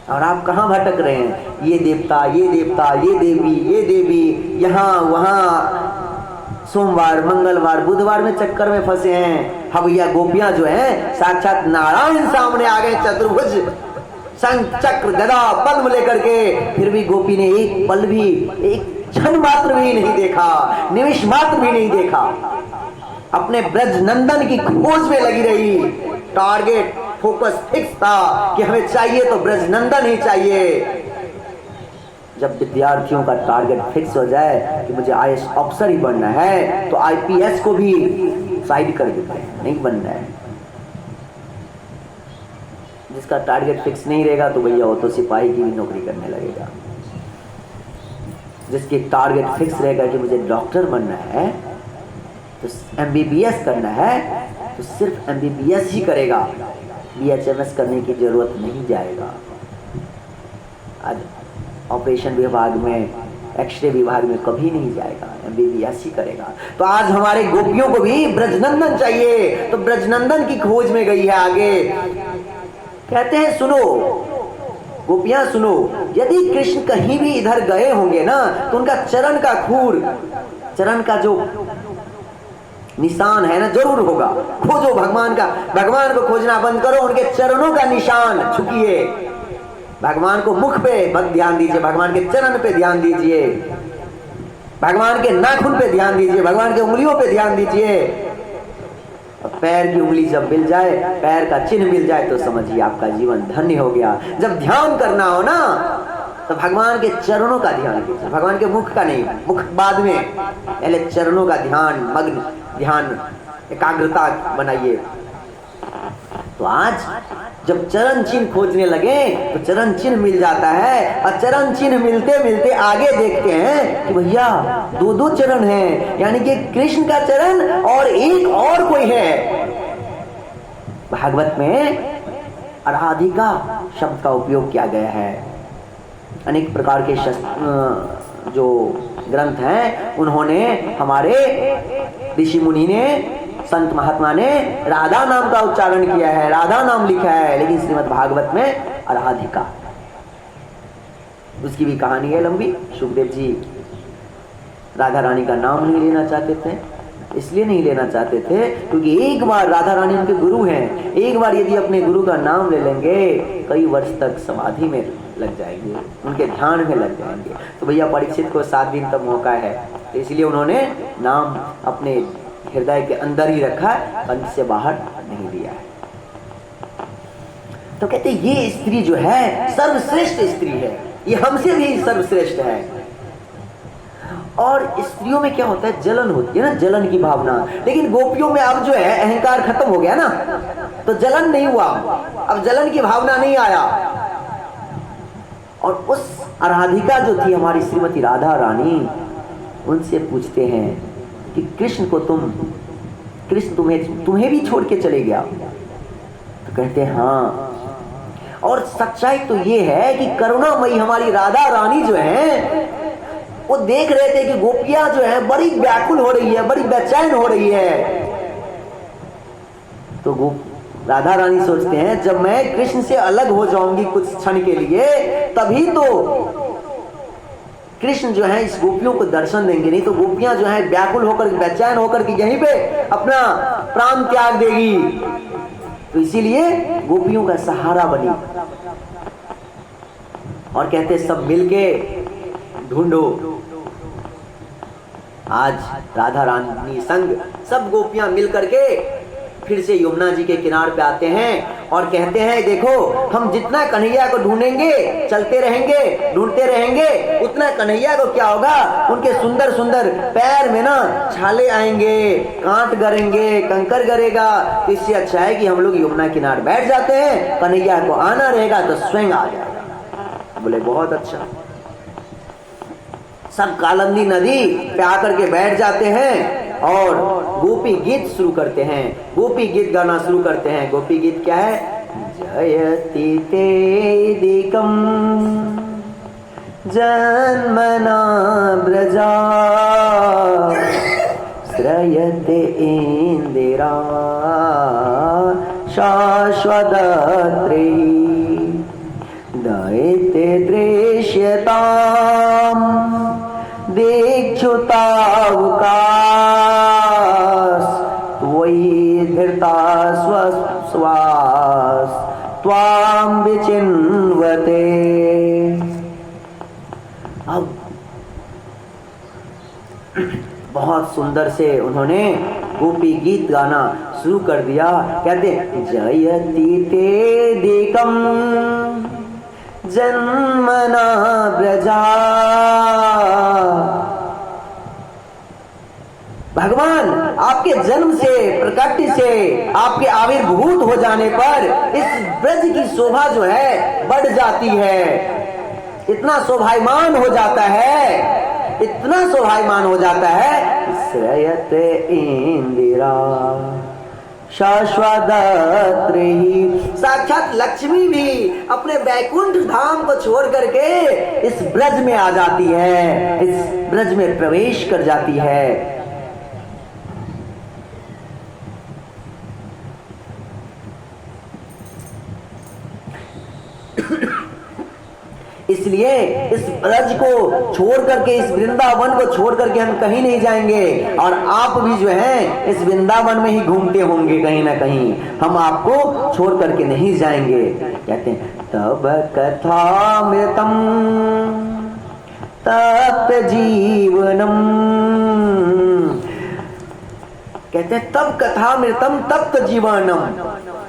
और आप कहां भटक रहे हैं? ये देवता, ये देवता, ये देवी, ये देवी, यहां वहां सोमवार, मंगलवार, बुधवार में चक्कर में फंसे हैं। हाँ भैया, गोपियां जो हैं साक्षात नारायण सामने आ गए, चतुर्भुज शंख चक्र गदा पद्म लेकर के, फिर भी गोपी ने एक पल भी, एक क्षण मात्र भी नहीं देखा, निमिष मात्र भी नहीं देखा, अपने ब्रज नंदन की खोज में लगी रही। टारगेट फोकस फिक्स था कि हमें चाहिए तो ब्रज नंदन ही चाहिए। जब विद्यार्थियों का टारगेट फिक्स हो जाए कि मुझे आईएएस ऑफिसर ही बनना है, तो आईपीएस को भी साइड कर देते हैं, नहीं बनना है। जिसका टारगेट फिक्स नहीं रहेगा तो भैया वो तो सिपाही की भी नौकरी करने लगेगा। जिसके टारगेट फिक्स रहेगा कि मुझे डॉक्टर बनना है, तो एमबीबीएस करना है, तो सिर्फ एमबीबीएस ही करेगा, बीएचएमएस करने की जरूरत नहीं जाएगा। आज ऑपरेशन विभाग में, एक्सरे विभाग में कभी नहीं जाएगा, एमबीबीएस ही करेगा। तो आज हमारे गोपियों को भी ब्रजनंदन चाहिए, तो ब्रजनंदन की खोज में गई है आगे। कहते हैं सुनो गोपियां सुनो, यदि कृष्ण कहीं भी इधर गए होंगे ना, तो उनका चरण का खूर, चरण का जो निशान है ना, जरूर होगा। खोजो भगवान का, भगवान को खोजना बंद करो, उनके चरणों का निशान छुपिए। भगवान को मुख पे मत ध्यान दीजिए, भगवान के चरण पे ध्यान दीजिए, भगवान के नाखून पे ध्यान दीजिए, भगवान के उंगलियों पे ध्यान दीजिए। पैर की उंगली जब मिल जाए, पैर का चिन्ह मिल जाए, तो समझिए आपका जीवन धन्य हो गया। जब ध्यान करना हो ना, तो भगवान के चरणों का ध्यान कीजिए, भगवान के मुख का नहीं, मुख बाद में, पहले चरणों का ध्यान, मग्न ध्यान, एकाग्रता बनाइए। तो आज जब चरण चिन्ह खोजने लगे तो चरण चिन्ह मिल जाता है, और चरण चिन्ह मिलते मिलते आगे देखते हैं कि भैया दो दो चरण हैं, यानी कि कृष्ण का चरण और एक और कोई है। भागवत में राधिका शब्द का उपयोग किया गया है। अनेक प्रकार के जो ग्रंथ हैं, उन्होंने, हमारे ऋषि मुनि ने, संत महात्मा ने राधा नाम का उच्चारण किया है, राधा नाम लिखा है, लेकिन श्रीमद् भागवत में राधिका। उसकी भी कहानी है लंबी। सुखदेव जी राधा रानी का नाम नहीं लेना चाहते थे, इसलिए नहीं लेना चाहते थे क्योंकि एक बार राधा रानी उनके गुरु हैं, एक बार यदि अपने गुरु का नाम ले लेंगे, कई वर्ष तक समाधि में लग जाएंगे, उनके ध्यान में लग जाएंगे। तो भैया परीक्षित को 7 दिन तक मौका है, तो इसलिए उन्होंने नाम अपने हृदय के अंदर ही रखा, कंठ से बाहर नहीं लिया है। तो कहते ये स्त्री जो है सर्वश्रेष्ठ स्त्री है, ये हमसे भी सर्वश्रेष्ठ है। और स्त्रियों में क्या होता है, जलन होती है ना, जलन की भावना। लेकिन गोपियों में अब जो है अहंकार खत्म हो गया ना, तो जलन नहीं हुआ, अब जलन की भावना नहीं आया। और उस राधिका जो थी हमारी श्रीमती राधा रानी, उनसे पूछते हैं कि कृष्ण तुम्हें भी छोड़ के चले गया? तो कहते हैं हाँ। और सच्चाई तो ये है कि करुणामयी हमारी राधा रानी जो है, वो देख रहे थे कि गोपियां जो है बड़ी व्याकुल हो रही है, बड़ी बेचैन हो रही है। तो राधा रानी सोचते हैं जब मैं कृष्ण से अलग हो जाऊंगी कुछ क्षण के लिए, तभी तो कृष्ण जो है इस गोपियों को दर्शन देंगे, नहीं तो गोपियां जो है व्याकुल होकर, बेचैन होकर के यहीं पे अपना प्राण त्याग देगी। तो इसीलिए गोपियों का सहारा बनी और कहते सब मिलके ढूंढो। आज राधा रानी संग सब गोपियां मिल करके फिर से यमुना जी के किनारे पे आते हैं और कहते हैं देखो हम जितना कन्हैया को ढूंढेंगे, चलते रहेंगे, ढूंढते रहेंगे, उतना कन्हैया को क्या होगा, उनके सुंदर सुंदर पैर में ना छाले आएंगे, कांट गड़ेंगे, कंकर गड़ेगा। तो इससे अच्छा है कि हम लोग यमुना किनारे बैठ जाते हैं, कन्हैया को आना रहेगा तो स्वयं आ जाएगा। बोले बहुत अच्छा। सब कालंदी नदी पे आकर के बैठ जाते हैं और गोपी गीत शुरू करते हैं, गोपी गीत गाना शुरू करते हैं। गोपी गीत क्या है? जयति तेदिकं जन्मना ब्रजा श्रयते इंदिरा शाश्वतत्रे दयते दृश्यताम् दीक्षुतावका श्वास त्वां विचिन्वते। अब बहुत सुंदर से उन्होंने गोपी गीत गाना शुरू कर दिया। कहते जयति ते दिकम जन्मना व्रजा। भगवान आपके जन्म से, प्रकृति से, आपके आविर्भूत हो जाने पर इस ब्रज की शोभा जो है बढ़ जाती है, इतना शोभायमान हो जाता है, इतना शोभायमान हो जाता है। श्रयत इंदिरा शाश्वतत्री। साक्षात लक्ष्मी भी अपने बैकुंठ धाम को छोड़ करके इस ब्रज में आ जाती है, इस ब्रज में प्रवेश कर जाती है। इसलिए इस ब्रज को छोड़ करके, इस वृंदावन को छोड़ करके हम कहीं नहीं जाएंगे। और आप भी जो हैं इस वृंदावन में ही घूमते होंगे कहीं ना कहीं, हम आपको छोड़ करके नहीं जाएंगे। कहते हैं तब कथामृतम तप्त जीवनम। कहते हैं तब कथामृतम तप्त जीवनम।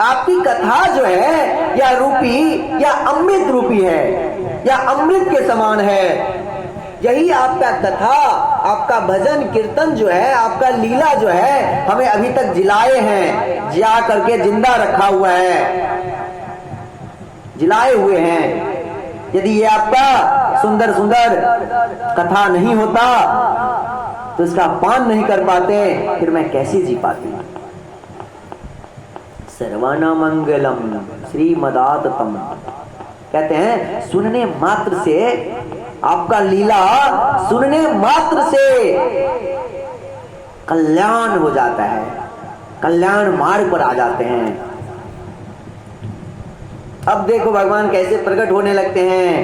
आपकी कथा जो है या रूपी या अमृत रूपी है, या अमृत के समान है। यही आपका कथा, आपका भजन कीर्तन जो है, आपका लीला जो है, हमें अभी तक जिलाए हैं, जिया करके जिंदा रखा हुआ है, जिलाए हुए हैं। यदि ये आपका सुंदर सुंदर कथा नहीं होता तो इसका पान नहीं कर पाते, फिर मैं कैसे जी पाती। सर्वाना मंगलम श्रीमदाततम। कहते हैं सुनने मात्र से, आपका लीला सुनने मात्र से कल्याण हो जाता है, कल्याण मार्ग पर आ जाते हैं। अब देखो भगवान कैसे प्रकट होने लगते हैं।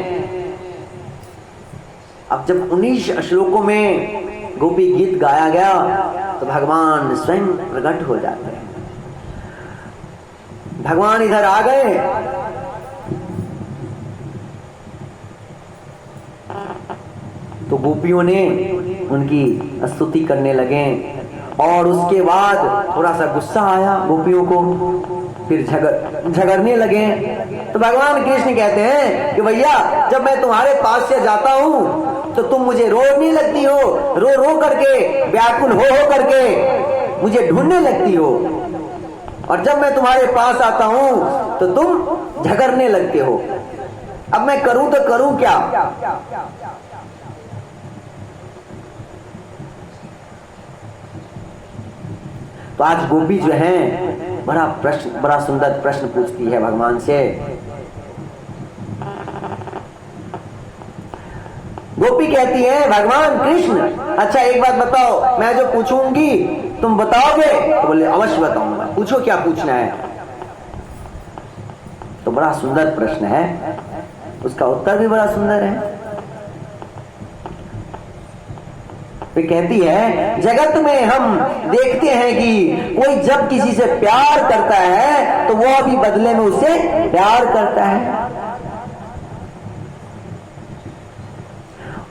अब जब 19 श्लोकों में गोपी गीत गाया गया तो भगवान स्वयं प्रकट हो जाते हैं। भगवान इधर आ गए, तो गोपियों ने उनकी स्तुति करने लगे। और उसके बाद थोड़ा सा गुस्सा आया गोपियों को, फिर झगड़ने लगे। तो भगवान कृष्ण कहते हैं कि भैया जब मैं तुम्हारे पास से जाता हूं तो तुम मुझे रोने लगती हो, रो रो करके, व्याकुल हो करके मुझे ढूंढने लगती हो। और जब मैं तुम्हारे पास आता हूं तो तुम झगड़ने लगते हो। अब मैं करूं तो करूं क्या? तो आज गोपी जो है बड़ा सुंदर प्रश्न पूछती है भगवान से। गोपी कहती है भगवान कृष्ण, अच्छा एक बात बताओ, मैं जो पूछूंगी तुम बताओगे? तो बोले अवश्य बताऊंगा, पूछो क्या पूछना है। तो बड़ा सुंदर प्रश्न है, उसका उत्तर भी बड़ा सुंदर है। वे कहती है जगत में हम देखते हैं कि कोई जब किसी से प्यार करता है तो वो भी बदले में उससे प्यार करता है।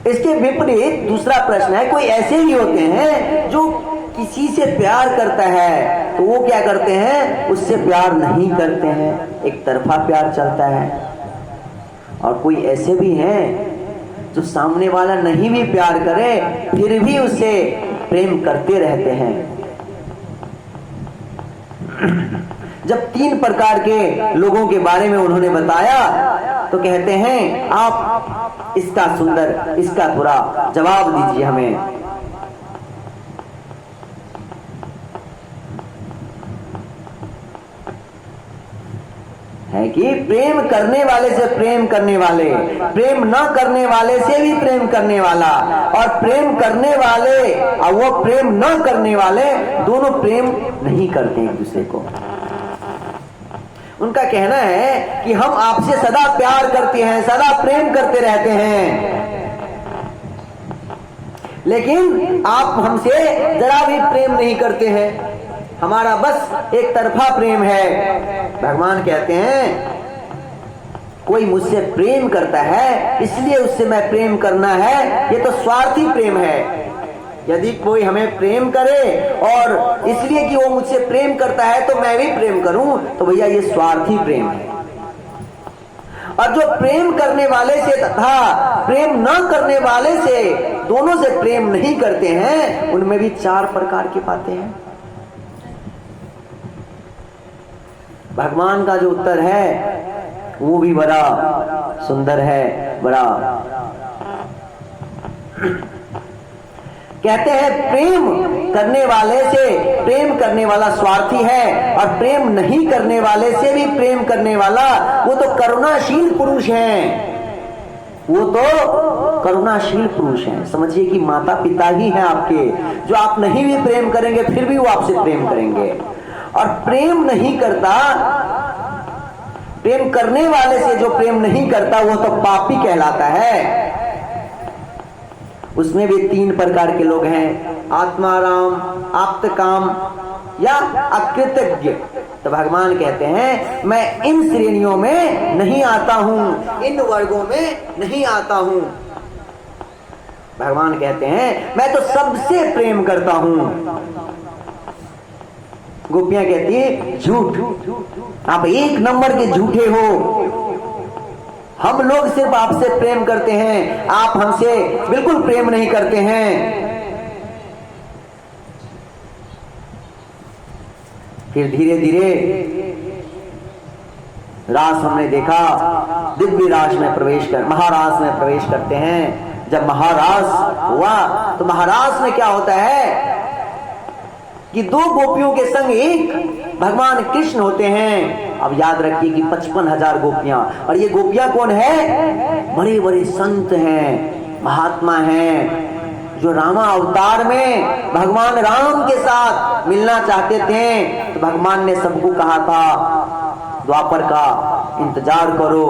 इसके विपरीत दूसरा प्रश्न है, कोई ऐसे भी होते हैं जो किसी से प्यार करता है तो वो क्या करते हैं, उससे प्यार नहीं करते हैं, एक तरफा प्यार चलता है। और कोई ऐसे भी हैं जो सामने वाला नहीं भी प्यार करे फिर भी उससे प्रेम करते रहते हैं। जब 3 प्रकार के लोगों के बारे में उन्होंने बताया तो कहते हैं आप इसका थोड़ा जवाब दीजिए हमें। है कि प्रेम करने वाले से प्रेम करने वाले, प्रेम न करने वाले से भी प्रेम करने वाला, और प्रेम करने वाले और वो प्रेम न करने वाले दोनों प्रेम नहीं करते एक दूसरे को। उनका कहना है कि हम आपसे सदा प्यार करते हैं, सदा प्रेम करते रहते हैं, लेकिन आप हमसे जरा भी प्रेम नहीं करते हैं, हमारा बस एक तरफा प्रेम है। भगवान कहते हैं कोई मुझसे प्रेम करता है इसलिए उससे मैं प्रेम करना है, ये तो स्वार्थी प्रेम है। यदि कोई हमें प्रेम करे और इसलिए कि वो मुझसे प्रेम करता है तो मैं भी प्रेम करूं, तो भैया ये स्वार्थी प्रेम है। और जो प्रेम करने वाले से तथा प्रेम न करने वाले से, दोनों से प्रेम नहीं करते हैं, उनमें भी 4 प्रकार की बातें हैं। भगवान का जो उत्तर है वो भी बड़ा सुंदर है, बड़ा कहते हैं प्रेम करने वाले से प्रेम करने वाला स्वार्थी है, और प्रेम नहीं करने वाले से भी प्रेम करने वाला वो तो करुणाशील पुरुष है। वो तो करुणाशील पुरुष हैं। समझिए कि माता पिता ही हैं आपके, जो आप नहीं भी प्रेम करेंगे फिर भी वो आपसे प्रेम करेंगे। और प्रेम नहीं करता, प्रेम करने वाले से जो प्रेम नहीं करता वो तो पापी कहलाता है। उसमें भी 3 प्रकार के लोग हैं, आत्माराम, आप्तकाम या अकृतज्ञ। तो भगवान कहते हैं मैं इन श्रेणियों में नहीं आता हूं, इन वर्गों में नहीं आता हूं। भगवान कहते हैं मैं तो सबसे प्रेम करता हूं। गोपियां कहती है झूठ, आप 1 नंबर के झूठे हो। हम लोग सिर्फ आपसे प्रेम करते हैं, आप हमसे बिल्कुल प्रेम नहीं करते हैं। फिर धीरे धीरे रास हमने देखा, दिव्य रास में प्रवेश कर महारास में प्रवेश करते हैं। जब महारास हुआ तो महारास में क्या होता है कि 2 गोपियों के संग एक भगवान कृष्ण होते हैं। अब याद रखिए कि 55,000 गोपियां, और ये गोपियां कौन है? बड़े बड़े संत हैं, महात्मा हैं, जो रामा अवतार में भगवान राम के साथ मिलना चाहते थे। तो भगवान ने सबको कहा था द्वापर का इंतजार करो,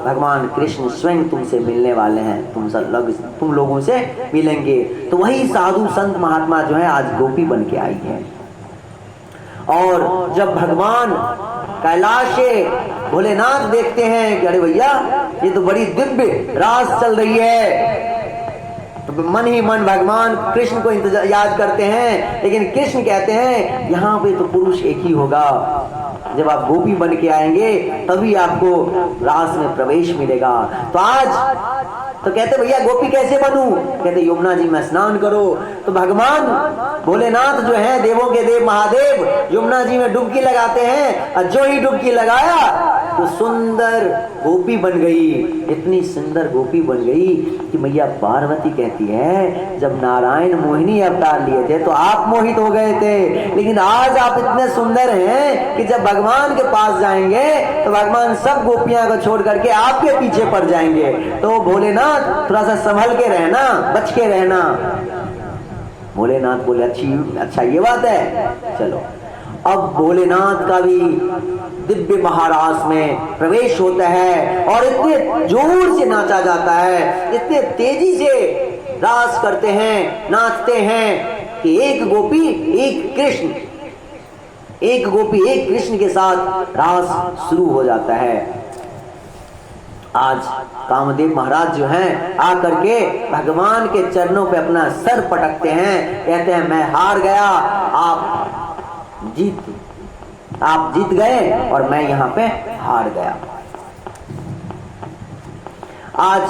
भगवान कृष्ण स्वयं तुमसे मिलने वाले हैं, तुम लोगों से मिलेंगे। तो वही साधु संत महात्मा जो है आज गोपी बन के आई है। और जब भगवान कैलाश से भोलेनाथ देखते हैं कि अरे भैया ये तो बड़ी दिव्य रास चल रही है, तो मन ही मन भगवान कृष्ण को याद करते हैं। लेकिन कृष्ण कहते हैं यहाँ पे तो पुरुष एक ही होगा, जब आप गोपी बन के आएंगे तभी आपको रास में प्रवेश मिलेगा। तो आज तो कहते भैया गोपी कैसे बनूं? कहते यमुना जी में स्नान करो। तो भगवान भोलेनाथ जो है, देवों के देव महादेव, यमुना जी में डुबकी लगाते हैं, और जो ही डुबकी लगाया तो सुंदर गोपी बन गई। इतनी सुंदर गोपी बन गई कि मैया पार्वती कहती है जब नारायण मोहिनी अवतार लिए थे तो आप मोहित हो गए थे, लेकिन आज आप इतने सुंदर हैं कि जब भगवान के पास जाएंगे तो भगवान सब गोपियां को छोड़ करके आपके पीछे पड़ जाएंगे। तो भोलेनाथ थोड़ा सा संभल के रहना, बच के रहना। भोलेनाथ बोले अच्छा ये बात है, चलो। अब भोलेनाथ का भी दिव्य महारास में प्रवेश होता है और इतने जोर से नाचा जाता है, इतने तेजी से रास करते हैं, नाचते हैं कि एक गोपी एक कृष्ण, एक गोपी एक कृष्ण के साथ रास शुरू हो जाता है। आज कामदेव महाराज जो हैं आकर के भगवान के चरणों पे अपना सर पटकते हैं, कहते हैं मैं हार गया, आप जीत गए और मैं यहाँ पे हार गया। आज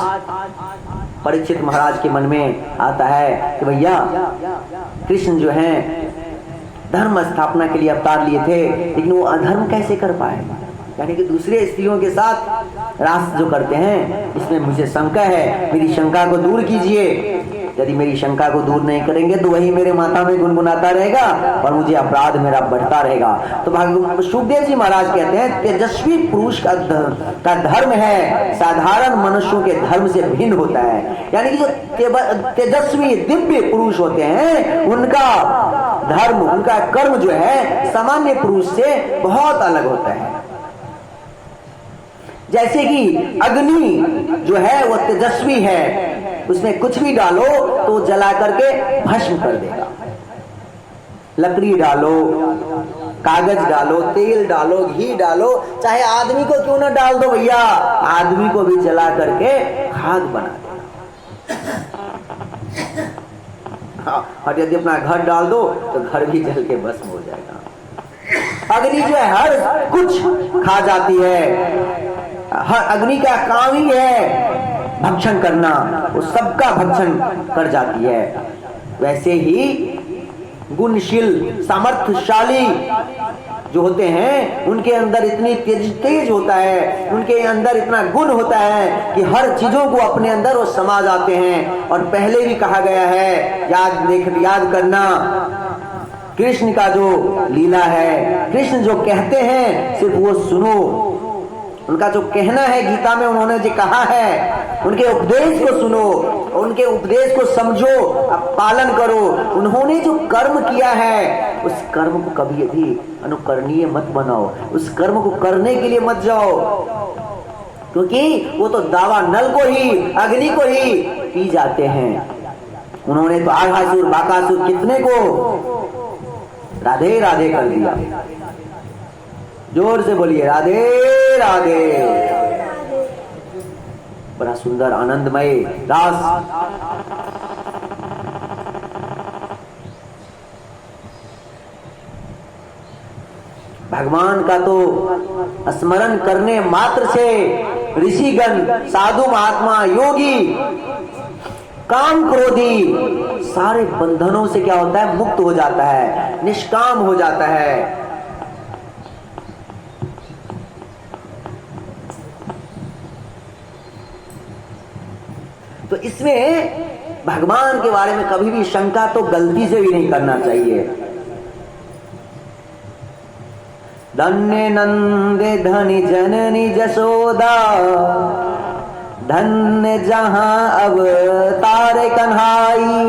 परीक्षित महाराज के मन में आता है कि भैया कृष्ण जो हैं धर्म स्थापना के लिए अवतार लिए थे, लेकिन वो अधर्म कैसे कर पाए? यानी कि दूसरे स्त्रियों के साथ रास जो करते हैं, इसमें मुझे शंका है, मेरी शंका को दूर कीजिए। यदि मेरी शंका को दूर नहीं करेंगे तो वही मेरे माथा में गुनगुनाता रहेगा और मुझे अपराध मेरा बढ़ता रहेगा। तो सुखदेव जी महाराज कहते हैं तेजस्वी पुरुष का धर्म है साधारण मनुष्यों के धर्म से भिन्न होता है। यानी कि जो तेजस्वी दिव्य पुरुष होते हैं उनका धर्म, उनका कर्म जो है सामान्य पुरुष से बहुत अलग होता है। जैसे कि अग्नि जो है वो तेजस्वी है, उसमें कुछ भी डालो तो जला करके भस्म कर देगा। लकड़ी डालो, कागज डालो, तेल डालो, घी डालो, चाहे आदमी को क्यों ना डाल दो भैया, आदमी को भी जला करके खाद बना दो। और यदि अपना घर डाल दो तो घर भी जल के भस्म हो जाएगा। अग्नि जो है हर कुछ खा जाती है, हर अग्नि का काम ही है भक्षण करना, वो सबका भक्षण कर जाती है। वैसे ही गुणशील सामर्थ्यशाली जो होते हैं उनके अंदर इतनी तेज होता है, उनके अंदर इतना गुण होता है कि हर चीजों को अपने अंदर वो समा जाते हैं। और पहले भी कहा गया है, याद करना, कृष्ण का जो लीला है, कृष्ण जो कहते हैं सिर्फ वो सुनो, उनका जो कहना है गीता में उन्होंने जो कहा है, उनके उपदेश को सुनो, उनके उपदेश को समझो, अब पालन करो। उन्होंने जो कर्म किया है उस कर्म को कभी भी अनुकरणीय मत बनाओ, उस कर्म को करने के लिए मत जाओ, क्योंकि वो तो दावा नल को ही, अग्नि को ही पी जाते हैं। उन्होंने तो आघासुर बाकासुर कितने को राधे राधे कर दिया। जोर से बोलिए राधे राधे। बड़ा सुंदर आनंदमय रास। भगवान का तो स्मरण करने मात्र से ऋषिगण, साधु महात्मा, योगी, काम क्रोधी सारे बंधनों से क्या होता है, मुक्त हो जाता है, निष्काम हो जाता है। तो इसमें भगवान के बारे में कभी भी शंका तो गलती से भी नहीं करना चाहिए। धन्य नंद धनी जननी जसोदा, धन्य जहां अवतार कन्हाई,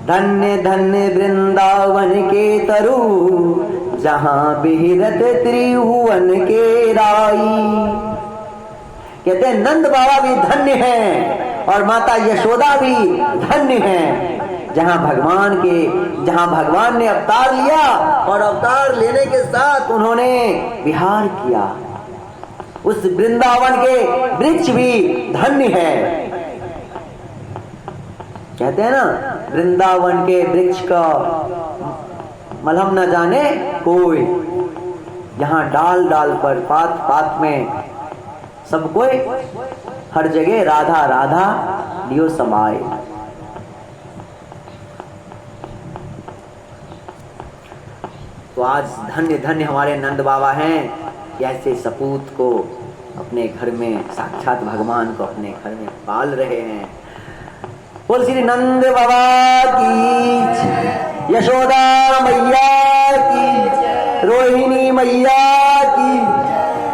धन्य धन्य वृंदावन के तरु, जहां बिहरत त्रिभुवन के राई। कहते हैं नंद बाबा भी धन्य हैं और माता यशोदा भी धन्य हैं, जहां भगवान ने अवतार लिया और अवतार लेने के साथ उन्होंने विहार किया। उस वृंदावन के वृक्ष भी धन्य है। कहते हैं ना, वृंदावन के वृक्ष का मलहम न जाने कोई, यहाँ डाल डाल पर, पात पात में सब कोई, हर जगह राधा राधा लियो समाए। तो आज धन्य धन्य हमारे नंद बाबा हैं, ऐसे सपूत को अपने घर में, साक्षात भगवान को अपने घर में पाल रहे हैं। बोल श्री नंद बाबा की, यशोदा मैया की, रोहिणी मैया की।